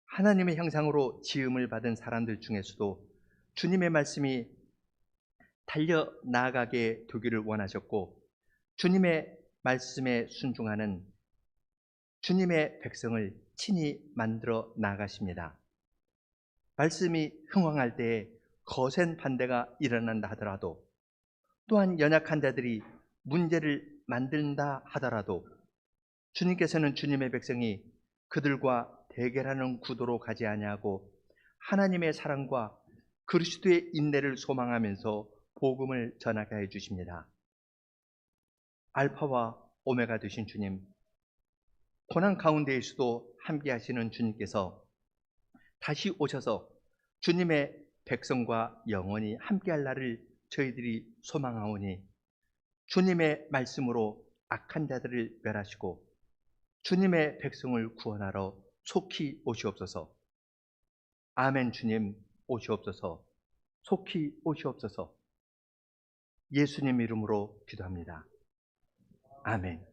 하나님의 형상으로 지음을 받은 사람들 중에서도 주님의 말씀이 달려 나아가게 되기를 원하셨고 주님의 말씀에 순종하는 주님의 백성을 친히 만들어 나가십니다. 말씀이 흥황할 때에 거센 반대가 일어난다 하더라도 또한 연약한 자들이 문제를 만든다 하더라도 주님께서는 주님의 백성이 그들과 대결하는 구도로 가지 아니하고 하나님의 사랑과 그리스도의 인내를 소망하면서 복음을 전하게 해 주십니다. 알파와 오메가 되신 주님, 고난 가운데에서도 함께 하시는 주님께서 다시 오셔서 주님의 백성과 영원히 함께할 날을 저희들이 소망하오니 주님의 말씀으로 악한 자들을 멸하시고 주님의 백성을 구원하러 속히 오시옵소서. 아멘. 주님 오시옵소서. 속히 오시옵소서. 예수님 이름으로 기도합니다. 아멘.